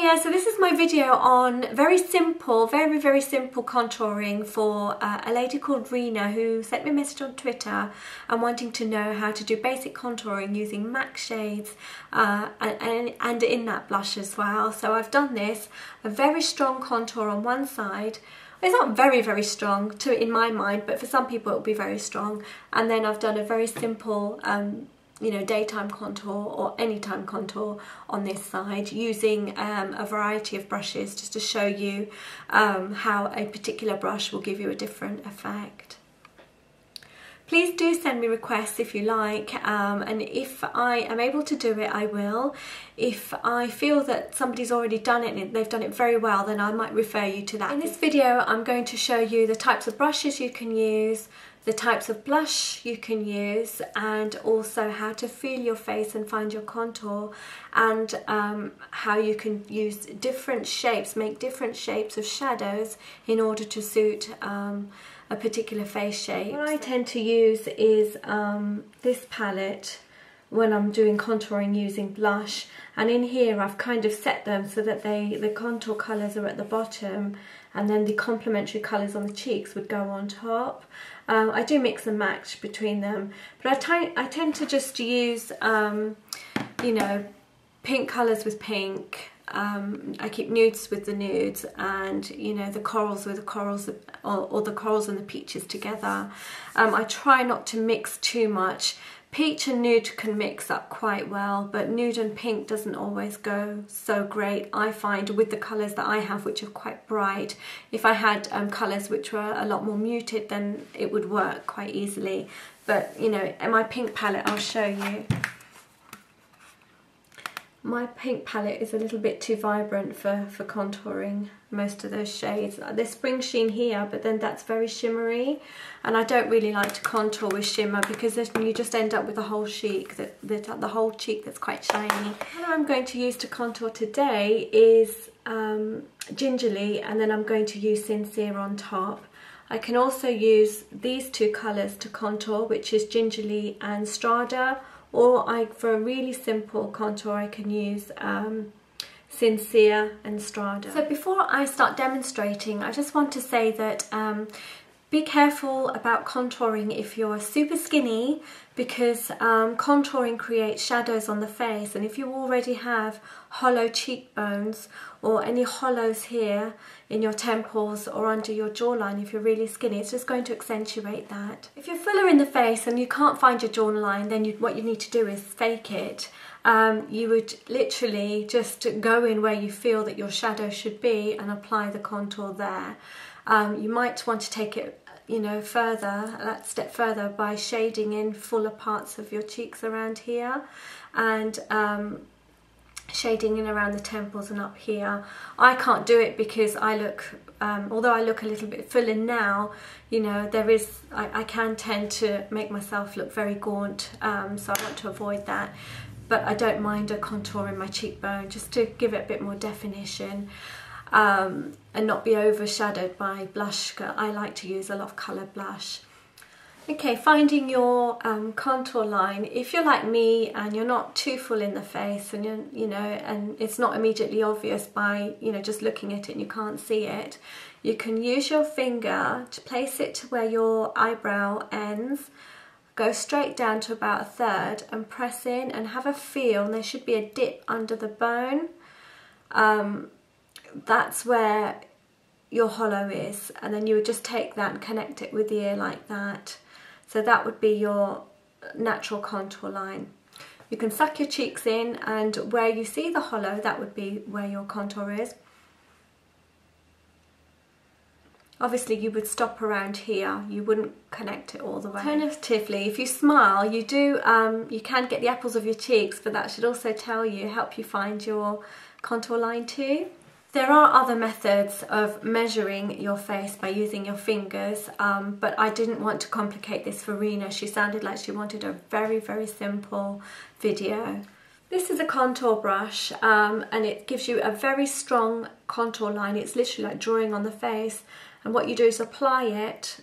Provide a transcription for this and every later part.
Hiya, so this is my video on very simple, very simple contouring for a lady called Reena who sent me a message on Twitter and wanting to know how to do basic contouring using MAC shades and in that blush as well. So I've done this, a very strong contour on one side. It's not very strong in my mind, but for some people it will be very strong. And then I've done a very simple you know, daytime contour or anytime contour on this side using a variety of brushes just to show you how a particular brush will give you a different effect. Please do send me requests if you like, and if I am able to do it, I will. If I feel that somebody's already done it and they've done it very well, then I might refer you to that. In this video, I'm going to show you the types of brushes you can use, the types of blush you can use, and also how to feel your face and find your contour, and how you can use different shapes, make different shapes of shadows in order to suit a particular face shape. What I tend to use is this palette when I'm doing contouring using blush, and in here I've kind of set them so that the contour colours are at the bottom and then the complementary colours on the cheeks would go on top. I do mix and match between them, but I tend to just use you know, pink colours with pink. I keep nudes with the nudes, and you know, the corals with the corals, or the corals and the peaches together. I try not to mix too much. Peach and nude can mix up quite well, but nude and pink doesn't always go so great, I find, with the colours that I have, which are quite bright. If I had colours which were a lot more muted, then it would work quite easily. But you know, in my pink palette, I'll show you. My pink palette is a little bit too vibrant for contouring most of those shades. There's spring sheen here, but then that's very shimmery, and I don't really like to contour with shimmer because you just end up with a whole cheek the whole cheek that's quite shiny. What I'm going to use to contour today is Gingerly, and then I'm going to use Sincere on top. I can also use these two colours to contour, which is Gingerly and Strada, or for a really simple contour I can use Sincere and Strada. So before I start demonstrating, I just want to say that be careful about contouring if you're super skinny, because contouring creates shadows on the face, and if you already have hollow cheekbones or any hollows here in your temples or under your jawline, if you're really skinny, it's just going to accentuate that. If you're fuller in the face and you can't find your jawline, then what you need to do is fake it. You would literally just go in where you feel that your shadow should be and apply the contour there. You might want to take it, you know, that step further by shading in fuller parts of your cheeks around here, and shading in around the temples and up here. I can't do it because I look, although I look a little bit fuller now, you know, I can tend to make myself look very gaunt, so I want to avoid that. But I don't mind a contour in my cheekbone just to give it a bit more definition. And not be overshadowed by blush. I like to use a lot of coloured blush. Okay, finding your contour line. If you're like me and you're not too full in the face, and you know, and it's not immediately obvious by, you know, just looking at it and you can't see it, you can use your finger to place it to where your eyebrow ends. Go straight down to about a third and press in and have a feel, and there should be a dip under the bone. That's where your hollow is, and then you would just take that and connect it with the ear like that. So that would be your natural contour line. You can suck your cheeks in, and where you see the hollow, that would be where your contour is. Obviously you would stop around here, you wouldn't connect it all the way. Alternatively, if you smile, you can get the apples of your cheeks, but that should also help you find your contour line too. There are other methods of measuring your face by using your fingers, but I didn't want to complicate this for Reena. She sounded like she wanted a very simple video. This is a contour brush, and it gives you a very strong contour line. It's literally like drawing on the face, and what you do is apply it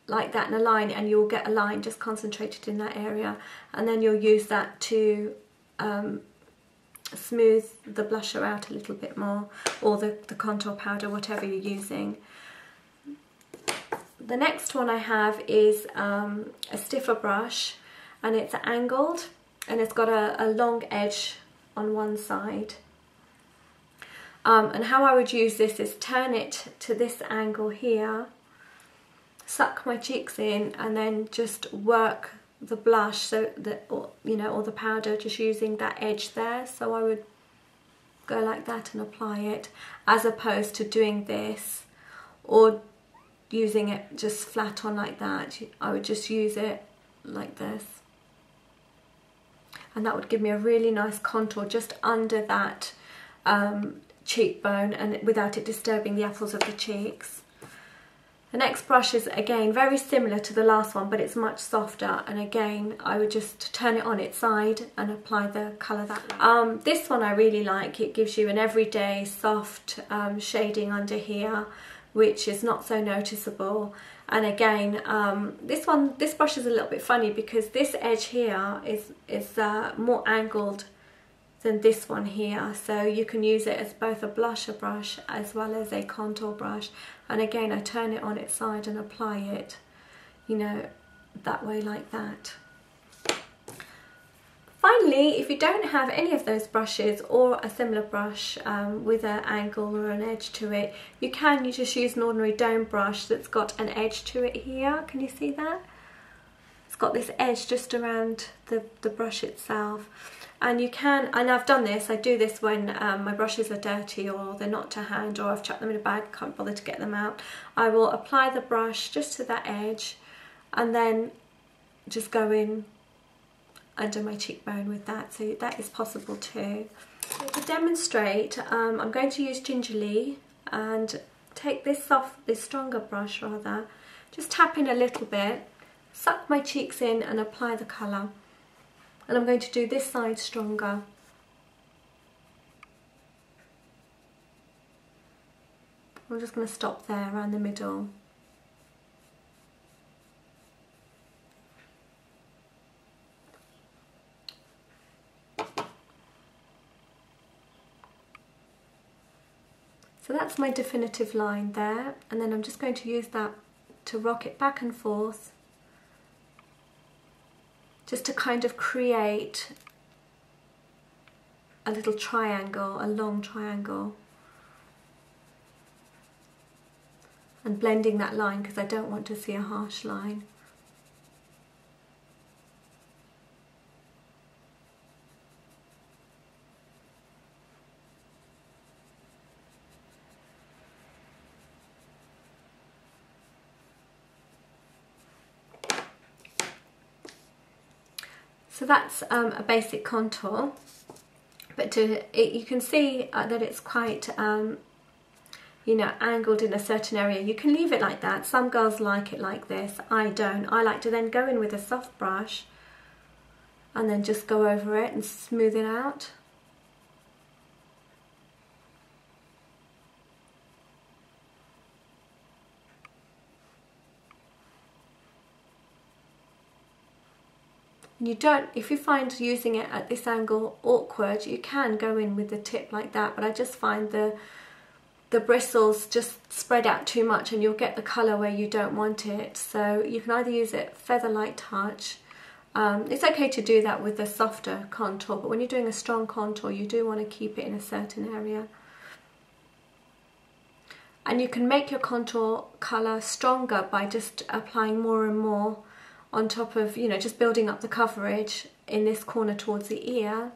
like that in a line, and you'll get a line just concentrated in that area, and then you'll use that to smooth the blusher out a little bit more, or the contour powder, whatever you're using. The next one I have is a stiffer brush, and it's angled and it's got a long edge on one side. And how I would use this is turn it to this angle here, suck my cheeks in, and then just work the blush, so that, or the powder, just using that edge there. So I would go like that and apply it, as opposed to doing this or using it just flat on like that. I would just use it like this, and that would give me a really nice contour just under that cheekbone, and without it disturbing the apples of the cheeks. The next brush is again very similar to the last one, but it's much softer, and again I would just turn it on its side and apply the colour that way. This one I really like. It gives you an everyday soft shading under here, which is not so noticeable. And again, this brush is a little bit funny because this edge here is more angled than this one here, so you can use it as both a blusher brush as well as a contour brush. And again, I turn it on its side and apply it, that way, like that. Finally, if you don't have any of those brushes or a similar brush with an angle or an edge to it, you just use an ordinary dome brush that's got an edge to it here. Can you see that? It's got this edge just around the brush itself. And you can, and I've done this, I do this when my brushes are dirty or they're not to hand, or I've chucked them in a bag, can't bother to get them out. I will apply the brush just to that edge and then just go in under my cheekbone with that, so that is possible too. So to demonstrate, I'm going to use Gingerly and take this stronger brush rather, just tap in a little bit, suck my cheeks in and apply the colour. And I'm going to do this side stronger. I'm just going to stop there around the middle. So that's my definitive line there, and then I'm just going to use that to rock it back and forth, just to kind of create a little triangle, a long triangle, and blending that line because I don't want to see a harsh line. So that's a basic contour, but you can see that it's quite, angled in a certain area. You can leave it like that. Some girls like it like this. I don't. I like to then go in with a soft brush and then just go over it and smooth it out. You don't, if you find using it at this angle awkward, you can go in with the tip like that, but I just find the bristles just spread out too much and you'll get the colour where you don't want it. So you can either use it feather light touch. It's okay to do that with a softer contour, but when you're doing a strong contour you do want to keep it in a certain area. And you can make your contour colour stronger by just applying more and more on top of, just building up the coverage in this corner towards the ear.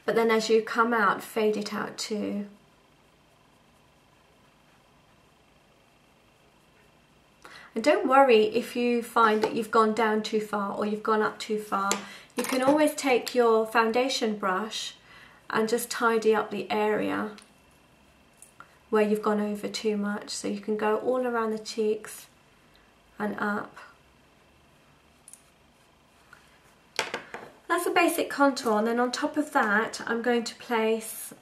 But then as you come out, fade it out too. And don't worry if you find that you've gone down too far or you've gone up too far. You can always take your foundation brush and just tidy up the area where you've gone over too much. So you can go all around the cheeks and up. That's a basic contour, and then on top of that I'm going to place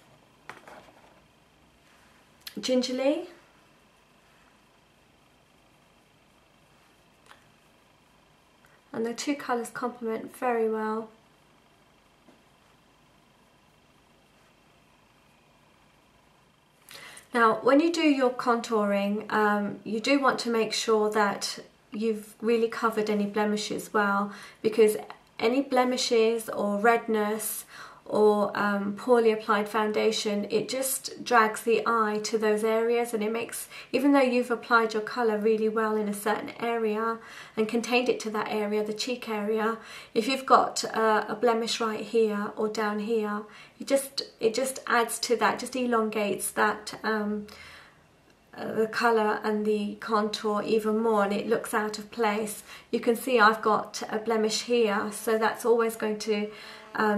Gingerly, and the two colours complement very well. Now when you do your contouring, you do want to make sure that you've really covered any blemishes well, because any blemishes or redness or poorly applied foundation, it just drags the eye to those areas, and it makes, even though you've applied your colour really well in a certain area and contained it to that area, the cheek area, if you've got a blemish right here or down here, it just adds to that, just elongates that the colour and the contour even more, and it looks out of place. You can see I've got a blemish here, so that's always going to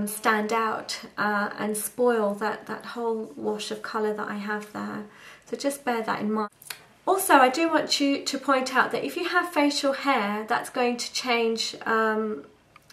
stand out and spoil that whole wash of colour that I have there. So just bear that in mind. Also, I do want you to point out that if you have facial hair, that's going to change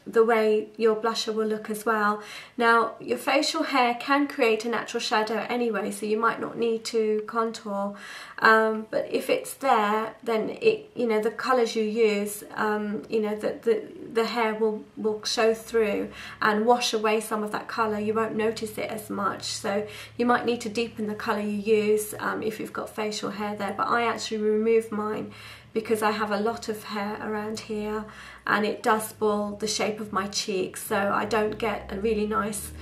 the way your blusher will look as well. Now, your facial hair can create a natural shadow anyway, so you might not need to contour, but if it's there, then it, you know, the colours you use, you know, the hair will show through and wash away some of that colour. You won't notice it as much, so you might need to deepen the colour you use if you've got facial hair there. But I actually remove mine because I have a lot of hair around here and it does spoil the shape of my cheeks, so I don't get a really nice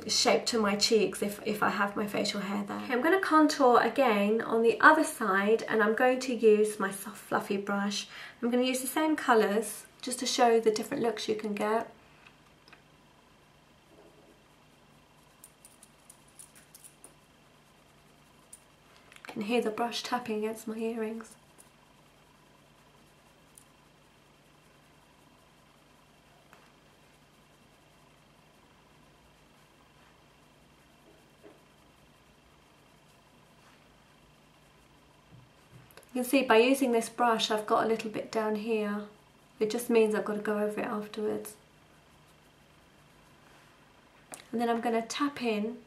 shape to my cheeks if I have my facial hair there. Okay, I'm going to contour again on the other side, and I'm going to use my soft fluffy brush. I'm going to use the same colours just to show you the different looks you can get. You can hear the brush tapping against my earrings. You can see by using this brush I've got a little bit down here. It just means I've got to go over it afterwards. And then I'm going to tap in.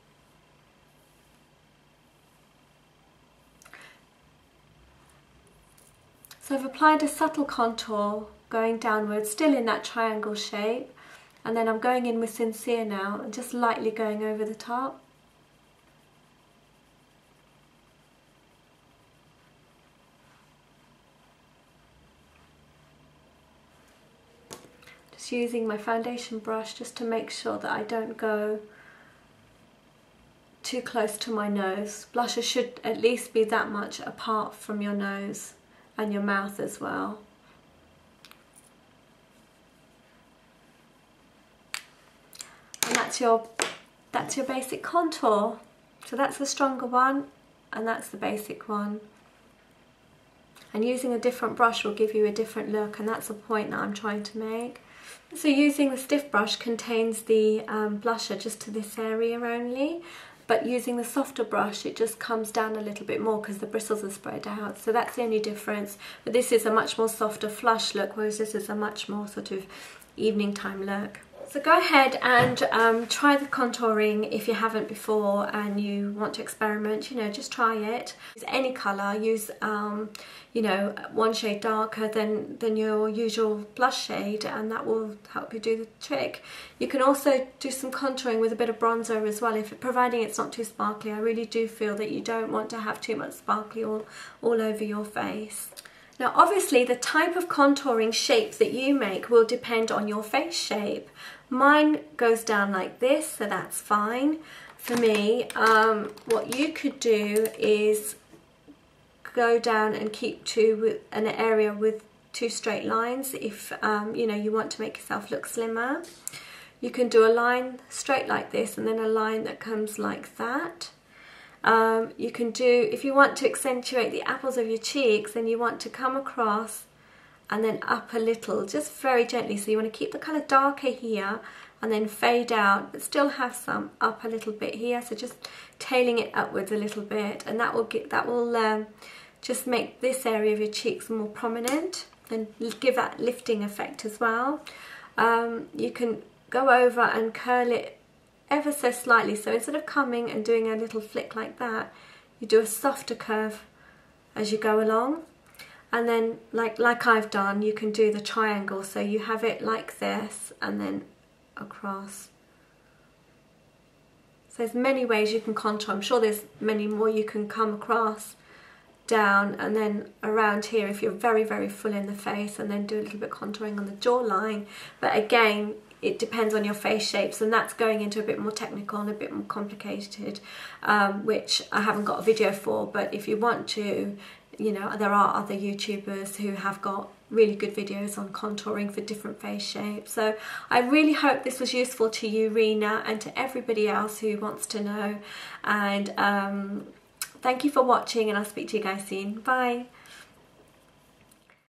So I've applied a subtle contour going downwards, still in that triangle shape, and then I'm going in with Sincere now and just lightly going over the top. Just using my foundation brush just to make sure that I don't go too close to my nose. Blusher should at least be that much apart from your nose and your mouth as well. And that's your basic contour. So that's the stronger one and that's the basic one. And using a different brush will give you a different look, and that's the point that I'm trying to make. So using the stiff brush contains the blusher just to this area only, but using the softer brush it just comes down a little bit more because the bristles are spread out. So that's the only difference. But this is a much more softer flush look, whereas this is a much more sort of evening time look. So go ahead and try the contouring if you haven't before and you want to experiment, you know, just try it. Use any colour, use you know, one shade darker than your usual blush shade, and that will help you do the trick. You can also do some contouring with a bit of bronzer as well, providing it's not too sparkly. I really do feel that you don't want to have too much sparkly all over your face. Now obviously the type of contouring shape that you make will depend on your face shape. Mine goes down like this, so that's fine. For me, what you could do is go down and keep an area with two straight lines if you know, you want to make yourself look slimmer. You can do a line straight like this and then a line that comes like that. You can do, if you want to accentuate the apples of your cheeks, then you want to come across and then up a little, just very gently. So you want to keep the colour darker here and then fade out, but still have some up a little bit here. So just tailing it upwards a little bit, and that will just make this area of your cheeks more prominent and give that lifting effect as well. You can go over and curl it ever so slightly. So instead of coming and doing a little flick like that, you do a softer curve as you go along. And then like I've done, you can do the triangle. So you have it like this and then across. So there's many ways you can contour. I'm sure there's many more you can come across, down and then around here if you're very, very full in the face, and then do a little bit contouring on the jawline. But again, it depends on your face shapes, and that's going into a bit more technical and a bit more complicated, which I haven't got a video for. But if you want to, you know, there are other YouTubers who have got really good videos on contouring for different face shapes. So I really hope this was useful to you, Reena, and to everybody else who wants to know. And thank you for watching, and I'll speak to you guys soon. Bye.